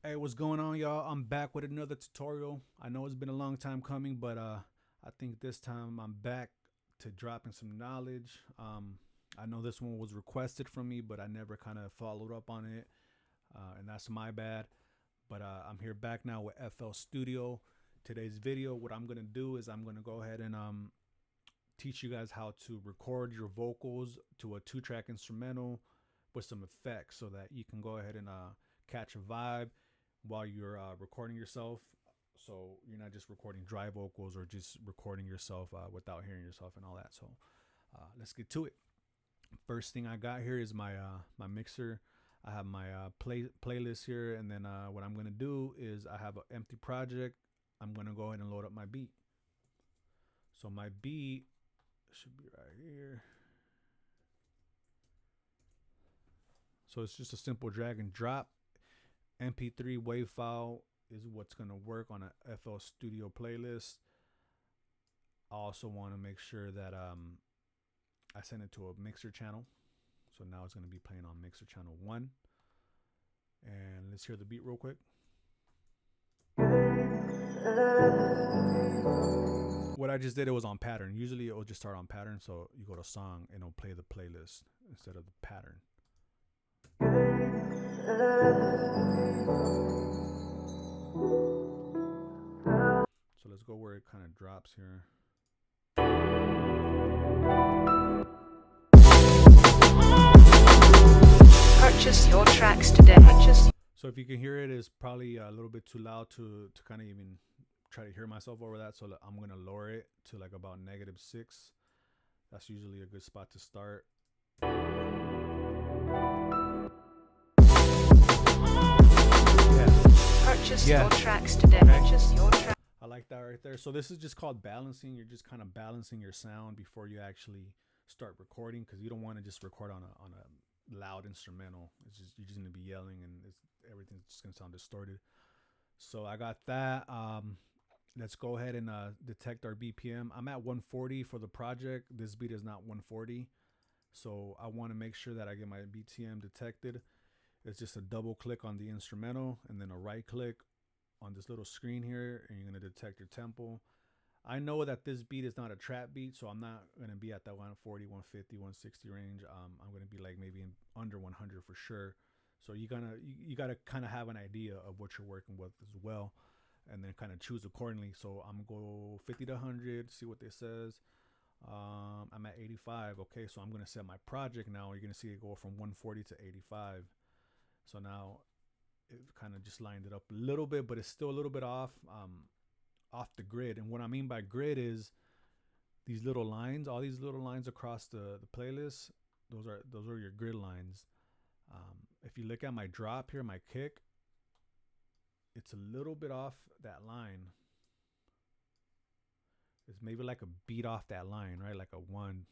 Hey, what's going on, y'all? I'm back with another tutorial. I know it's been a long time coming, but I think this time I'm back to dropping some knowledge. I know this one was requested from me, but I never kind of followed up on it, and that's my bad. But I'm here back now with FL Studio. Today's video, what I'm gonna do is I'm gonna go ahead and teach you guys how to record your vocals to a two-track instrumental with some effects, so that you can go ahead and catch a vibe while you're recording yourself. So you're not just recording dry vocals or just recording yourself without hearing yourself and all that. So let's get to it. First thing I got here is my mixer. I have my playlist here, and then what I'm gonna do is I have an empty project. I'm gonna go ahead and load up my beat. So my beat should be right here. So it's just a simple drag and drop. MP3 wave file is what's going to work on a FL Studio playlist. I also want to make sure that I send it to a mixer channel. So now it's going to be playing on mixer channel 1. And let's hear the beat real quick. What I just did, it was on pattern. Usually it will just start on pattern. So you go to song and it'll play the playlist instead of the pattern. So let's go where it kind of drops here. Purchase your tracks today. So if you can hear it, it's probably a little bit too loud to kind of even try to hear myself over that. So I'm gonna lower it to like about -6. That's usually a good spot to start. Purchase your tracks today. Purchase your tracks. I like that right there. So this is just called balancing. You're just kind of balancing your sound before you actually start recording, because you don't want to just record on a loud instrumental. It's just you're just gonna be yelling and everything's just gonna sound distorted. So I got that. Let's go ahead and detect our BPM. I'm at 140 for the project. This beat is not 140. So I want to make sure that I get my BPM detected. It's just a double click on the instrumental and then a right click on this little screen here, and you're going to detect your tempo. I know that this beat is not a trap beat, so I'm not going to be at that 140, 150, 160 range. I'm going to be like maybe under 100 for sure. So you gotta kind of have an idea of what you're working with as well, and then kind of choose accordingly. So I'm gonna go 50 to 100, see what this says. I'm at 85. Okay, so I'm gonna set my project now. You're gonna see it go from 140 to 85. So now it kind of just lined it up a little bit, but it's still a little bit off the grid. And what I mean by grid is these little lines, all these little lines across the playlist. Those are your grid lines. If you look at my drop here, my kick, it's a little bit off that line. It's maybe like a beat off that line, right? Like a one,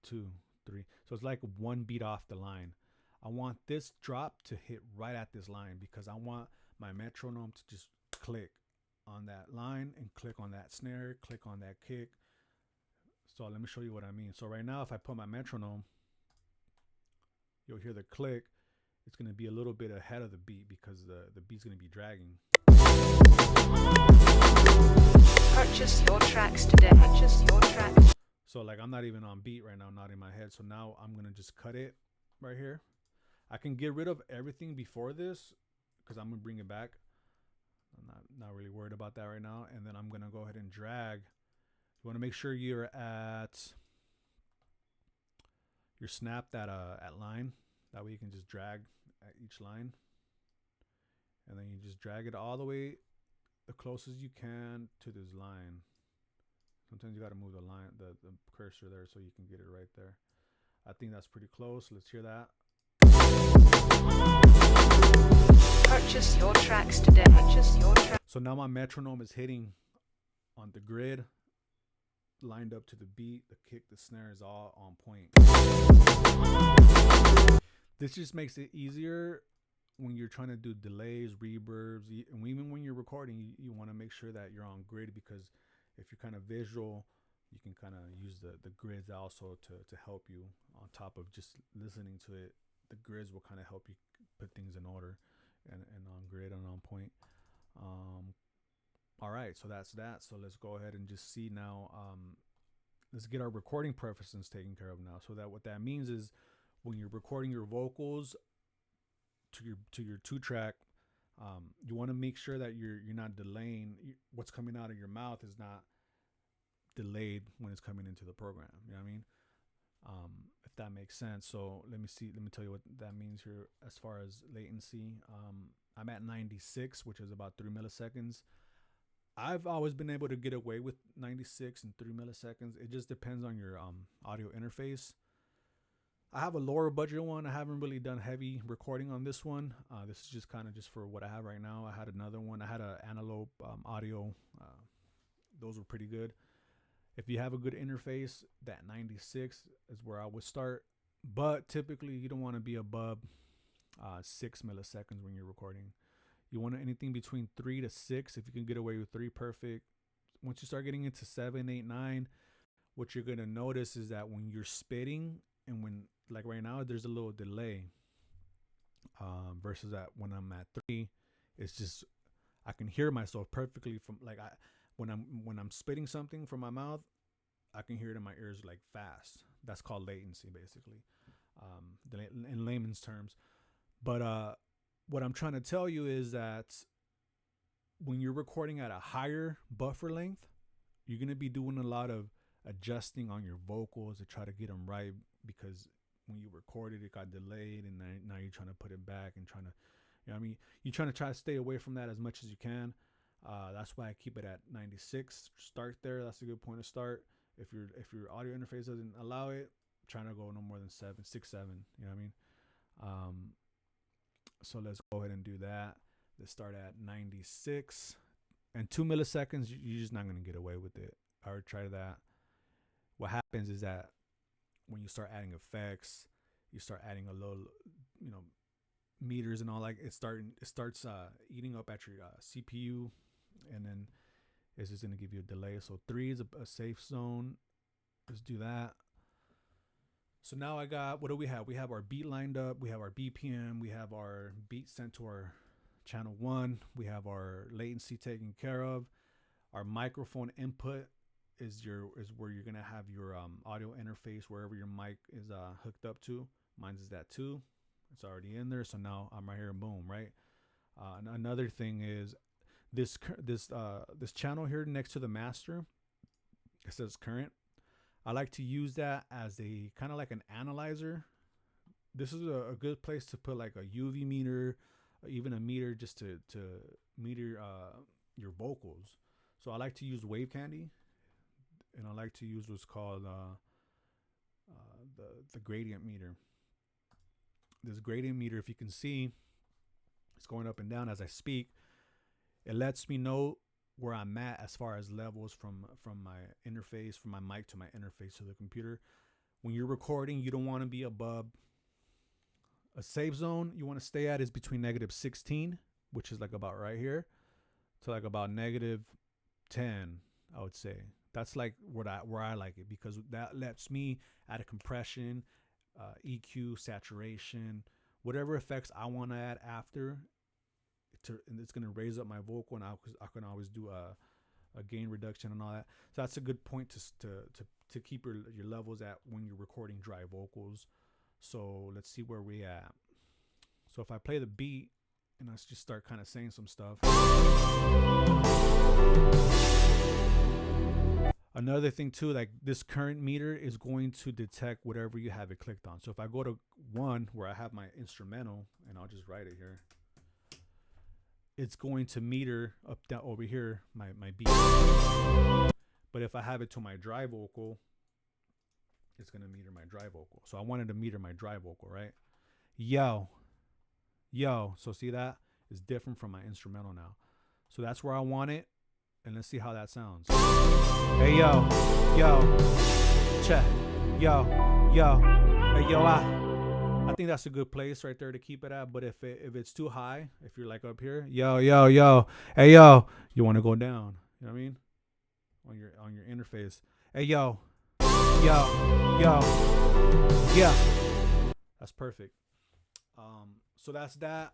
two, three. So it's like one beat off the line. I want this drop to hit right at this line, because I want my metronome to just click on that line and click on that snare, click on that kick. So let me show you what I mean. So right now, if I put my metronome, you'll hear the click. It's going to be a little bit ahead of the beat because the beat's going to be dragging. Purchase your tracks today. Purchase your tracks. So like I'm not even on beat right now, not in my head. So now I'm going to just cut it right here. I can get rid of everything before this because I'm going to bring it back. I'm not really worried about that right now. And then I'm going to go ahead and drag. You want to make sure you're at your snap that at line. That way you can just drag at each line. And then you just drag it all the way the closest you can to this line. Sometimes you got to move the line, the cursor there, so you can get it right there. I think that's pretty close. Let's hear that. Purchase your tracks today. Purchase your tracks. So now my metronome is hitting on the grid, lined up to the beat. The kick, the snare is all on point. This just makes it easier when you're trying to do delays, reverbs, and even when you're recording, you want to make sure that you're on grid, because if you're kind of visual, you can kind of use the grids also to help you on top of just listening to it. The grids will kind of help you put things in order. point. All right, so that's that. So let's go ahead and just see now. Let's get our recording preferences taken care of now. So that what that means is when you're recording your vocals to your 2-track, you want to make sure that you're not delaying. What's coming out of your mouth is not delayed when it's coming into the program. You know what I mean? If that makes sense. So let me tell you what that means here as far as latency. I'm at 96, which is about 3 milliseconds. I've always been able to get away with 96 and 3 milliseconds. It just depends on your audio interface. I have a lower budget one. I haven't really done heavy recording on this one. This is just kind of just for what I have right now. I had another one. I had an Antelope audio. Those were pretty good. If you have a good interface, that 96 is where I would start. But typically, you don't want to be above 6 milliseconds when you're recording. You want anything between 3 to 6. If you can get away with 3, perfect. Once you start getting into 7, 8, 9, what you're going to notice is that when you're spitting and when, like right now, there's a little delay versus that when I'm at 3, it's just, I can hear myself perfectly from like when I'm spitting something from my mouth, I can hear it in my ears like fast. That's called latency, basically, in layman's terms. But what I'm trying to tell you is that when you're recording at a higher buffer length, you're going to be doing a lot of adjusting on your vocals to try to get them right, because when you recorded it got delayed, and now you're trying to put it back and trying to, you know what I mean? You're trying to try to stay away from that as much as you can. That's why I keep it at 96. Start there. That's a good point to start. If your audio interface doesn't allow it, trying to go no more than 6, 7. You know what I mean? So let's go ahead and do that. Let's start at 96 and 2 milliseconds. You're just not going to get away with it. I already tried that. What happens is that when you start adding effects, you start adding a little, meters and all, like it starts eating up at your CPU, and then it's just going to give you a delay. So 3 is a safe zone. Let's do that. So now I got, what do we have? We have our beat lined up. We have our BPM. We have our beat sent to our channel 1. We have our latency taken care of. Our microphone input is where you're going to have your audio interface, wherever your mic is hooked up to. Mine's is that 2. It's already in there. So now I'm right here, boom, right? And another thing is this channel here next to the master, it says current. I like to use that as a kind of like an analyzer. This is a good place to put like a UV meter, even a meter, just to meter your vocals. So I like to use Wave Candy, and I like to use what's called the gradient meter. This gradient meter, if you can see, it's going up and down as I speak. It lets me know where I'm at as far as levels from my interface, from my mic to my interface to the computer. When you're recording, you don't want to be above a safe zone. You want to stay at is between -16, which is like about right here, to like about -10, I would say. That's like where I like it, because that lets me add a compression, EQ, saturation, whatever effects I want to add after. And it's going to raise up my vocal, and I can always do a gain reduction and all that. So that's a good point to keep your levels at when you're recording dry vocals. So let's see where we at. So if I play the beat and let's just start kind of saying some stuff. Another thing too, like this current meter is going to detect whatever you have it clicked on. So if I go to 1 where I have my instrumental, and I'll just write it here, it's going to meter up down over here my beat. But if I have it to my dry vocal, it's going to meter my dry vocal. So I wanted to meter my dry vocal, right? Yo. So see, that is different from my instrumental now. So that's where I want it. And let's see how that sounds. Hey, yo. Check. Yo. Hey, yo, I think that's a good place right there to keep it at. But if it's too high, if you're like up here, yo, hey, yo, you want to go down. You know what I mean? On your interface. Hey, yo, yeah. That's perfect. So that's that.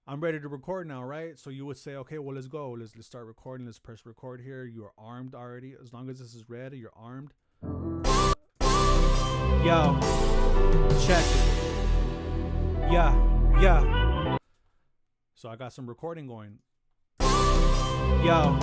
I'm ready to record now, right? So you would say, okay, well, let's go. Let's start recording. Let's press record here. You are armed already. As long as this is ready, you're armed. Yo, check it. Yeah. So I got some recording going. Yo,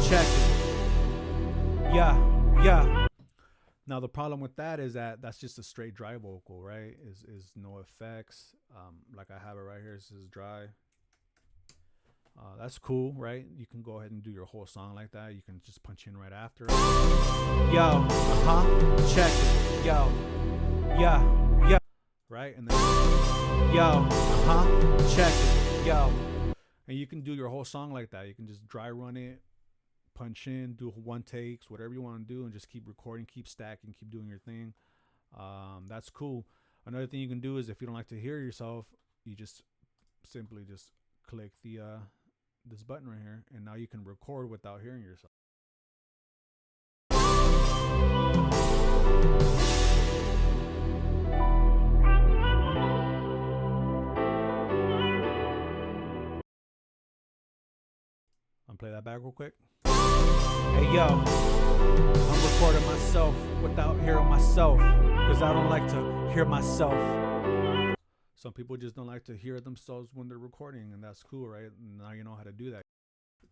check it. Yeah. Now the problem with that is that that's just a straight dry vocal, right? Is no effects. Like I have it right here. This is dry. That's cool, right? You can go ahead and do your whole song like that. You can just punch in right after. Yo, check it. Yo, yeah, right? And then yo, check it. Yo, and you can do your whole song like that. You can just dry run it, punch in, do one takes, whatever you want to do, and just keep recording, keep stacking, keep doing your thing. That's cool. Another thing you can do is if you don't like to hear yourself, you just simply just click the this button right here, and now you can record without hearing yourself. I'm play that back real quick. Hey yo, I'm recording myself without hearing myself because I don't like to hear myself. Some people just don't like to hear themselves when they're recording, and that's cool, right? Now you know how to do that.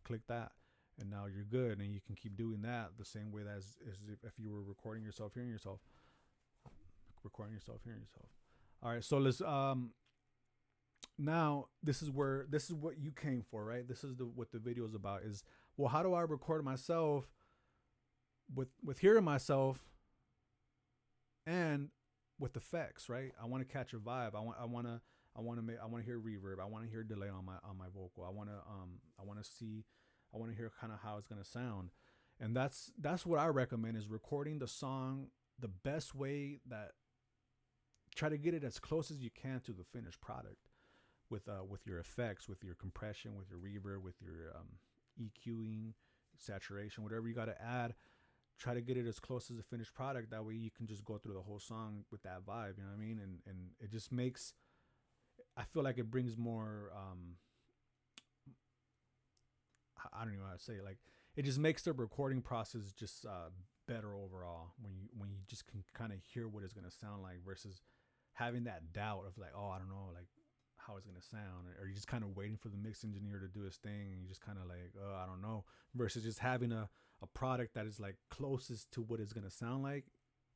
Click that, and now you're good, and you can keep doing that the same way as if you were recording yourself, hearing yourself. Recording yourself, hearing yourself. All right, so let's now this is what you came for, right? This is what the video is about. Is, well, how do I record myself with hearing myself and with effects, right? I want to catch a vibe. I want to hear reverb. I want to hear delay on my vocal. I want to hear kind of how it's going to sound. And that's what I recommend, is recording the song the best way. That try to get it as close as you can to the finished product with your effects, with your compression, with your reverb, with your EQing, saturation, whatever you got to add. Try to get it as close as the finished product. That way you can just go through the whole song with that vibe. You know what I mean? And it just makes, I feel like it brings more. I don't even know how to say it. Like, it just makes the recording process just better overall when you just can kind of hear what it's gonna sound like versus having that doubt of like, oh, I don't know, like how it's gonna sound, or you just kind of waiting for the mix engineer to do his thing, and you just kind of like, oh, I don't know, versus just having a product that is like closest to what it's gonna sound like.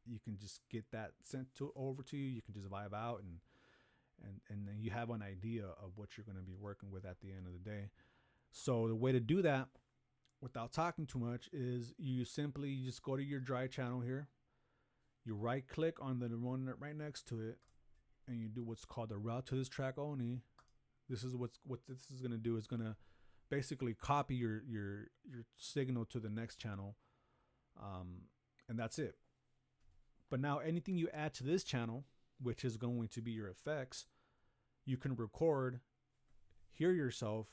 You can just get that sent over to you. You can just vibe out, and then you have an idea of what you're gonna be working with at the end of the day. So the way to do that without talking too much is you just go to your dry channel here. You right click on the one right next to it, and you do what's called the route to this track only. This is what this is gonna do. Is gonna basically copy your signal to the next channel, and that's it. But now anything you add to this channel, which is going to be your effects, you can record, hear yourself,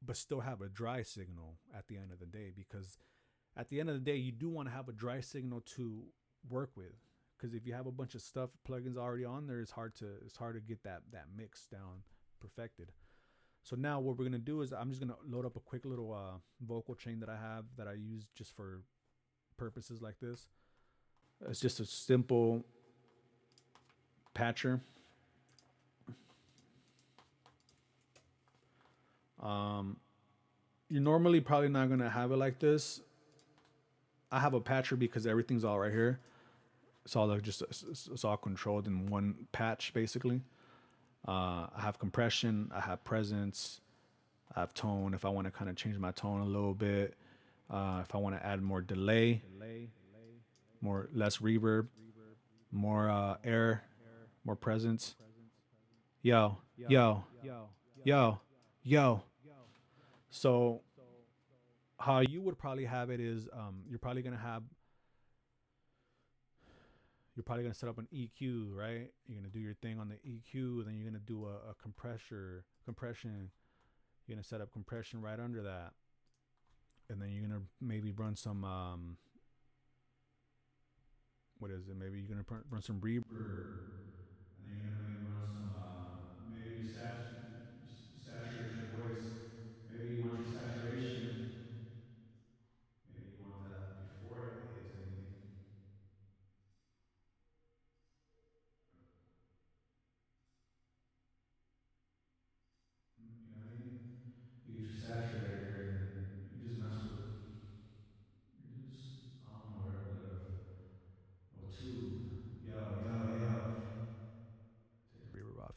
but still have a dry signal at the end of the day. Because at the end of the day, you do want to have a dry signal to work with. Because if you have a bunch of stuff, plugins already on there, it's hard to get that mix down perfected. So now what we're gonna do is I'm just gonna load up a quick little vocal chain that I have that I use just for purposes like this. It's just a simple patcher. You're normally probably not gonna have it like this. I have a patcher because everything's all right here. It's all like it's all controlled in one patch basically. I have compression, I have presence, I have tone. If I want to kind of change my tone a little bit, if I want to add more delay, less reverb, more air, more presence. Yo, yo, yo, yo. So how you would probably have it is you're probably gonna set up an EQ, right? You're gonna do your thing on the EQ, then you're gonna do a compression. You're gonna set up compression right under that, and then you're gonna maybe run some what is it? Maybe you're gonna run some reverb, and then you're gonna maybe run some maybe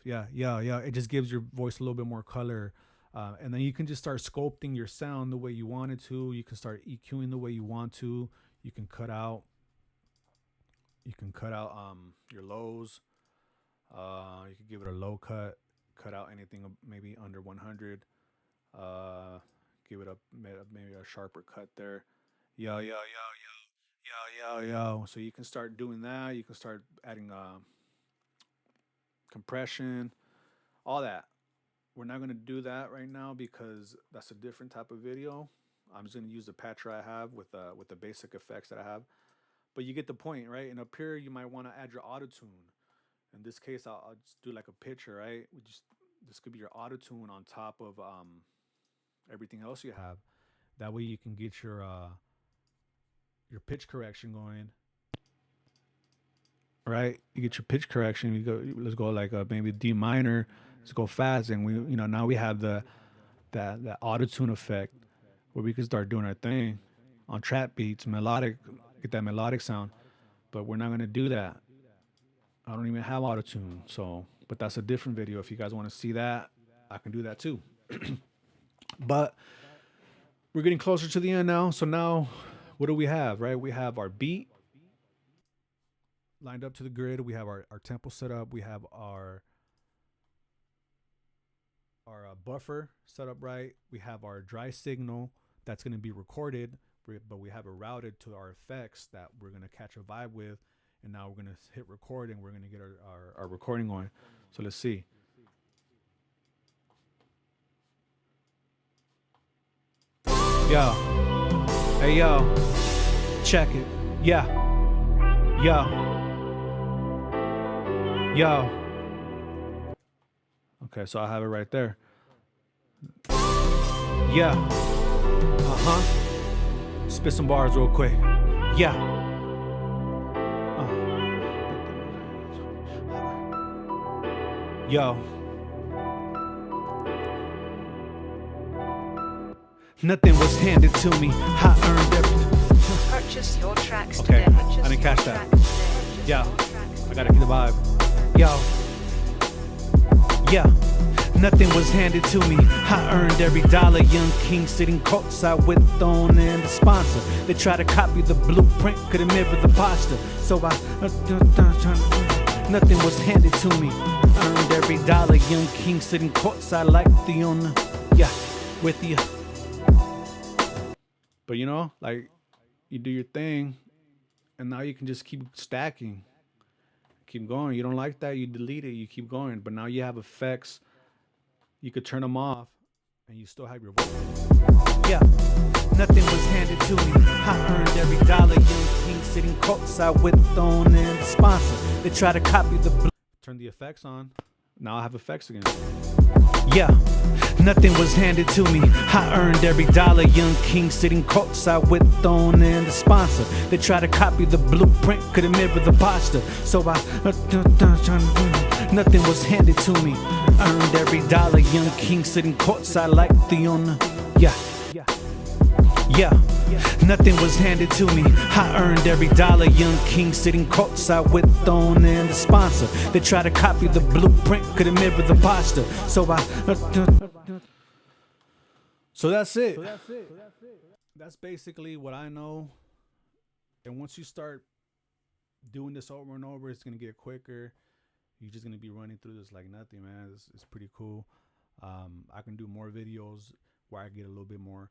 Yeah, yeah, yeah. It just gives your voice a little bit more color. And then you can just start sculpting your sound the way you want it to. You can start EQing the way you want to. You can cut out. You can cut out your lows. You can give it a low cut. Cut out anything maybe under 100. Uh, Give it a maybe a sharper cut there. Yo, yo, yo, yo, yo, yo, yo. So you can start doing that. You can start adding compression, all that. We're not gonna do that right now because that's a different type of video. I'm just gonna use the patcher I have with the basic effects that I have. But you get the point, right? And up here, you might want to add your auto tune. In this case, I'll just do like a picture, right? We just This could be your auto tune on top of everything else you have. That way, you can get your pitch correction going, right? You get your pitch correction. You go, let's go like maybe D minor. Let's go fast, and now we have that auto tune effect where we can start doing our thing on trap beats, melodic, get that melodic sound. But we're not gonna do that. I don't even have auto tune, so but that's a different video. If you guys want to see that, I can do that too. But we're getting closer to the end now. So now, what do we have? Right, we have our beat lined up to the grid. We have our tempo set up. We have our buffer set up right. We have our dry signal that's going to be recorded, but we have it routed to our effects that we're going to catch a vibe with. And now we're going to hit record and we're going to get our recording going. So let's see. Yo. Hey, yo. Check it. Yeah. Yo. Yo. Okay, so I have it right there. Yeah. Spit some bars real quick. Yeah. Yo. Nothing was handed to me. I earned everything. Purchase your tracks Okay, today. I didn't catch that. Yeah, Tracks I gotta keep the vibe. Yo. Yeah. Nothing was handed to me. I earned every dollar. Young king sitting courtside with Thorn and the sponsor. They try to copy the blueprint, couldn't mirror the posture. So nothing was handed to me. Earned every dollar. Young king sitting courtside like the owner. Yeah, with you. But like you do your thing, and now you can just keep stacking, keep going. You don't like that, you delete it, you keep going. But now you have effects. You could turn them off, and you still have your voice. Yeah, nothing was handed to me. I earned every dollar. Young king sitting courtside with Thorn and the sponsor. They try to copy the. Turn the effects on. Now I have effects again. Yeah, nothing was handed to me. I earned every dollar. Young king sitting courtside with Thorn and the sponsor. They try to copy the blueprint, couldn't mirror the posture. So nothing was handed to me. Earned every dollar. Young king sitting courtside like the owner. Yeah, yeah. Nothing was handed to me. I earned every dollar. Young king sitting courtside with Thorn and the sponsor. They try to copy the blueprint, couldn't mirror the posture. So that's it. That's basically what I know. And once you start doing this over and over, it's gonna get quicker. You're just gonna be running through this like nothing, man. It's pretty cool. I can do more videos where I get a little bit more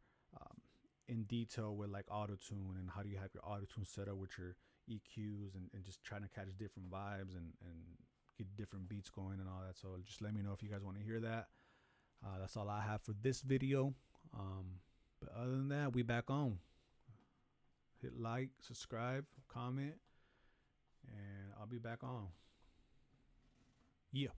in detail with like auto tune and how do you have your auto tune set up with your EQs and just trying to catch different vibes and get different beats going and all that. So just let me know if you guys want to hear that. That's all I have for this video. But other than that, we back on. Hit like, subscribe, comment, and I'll be back on. Yeah.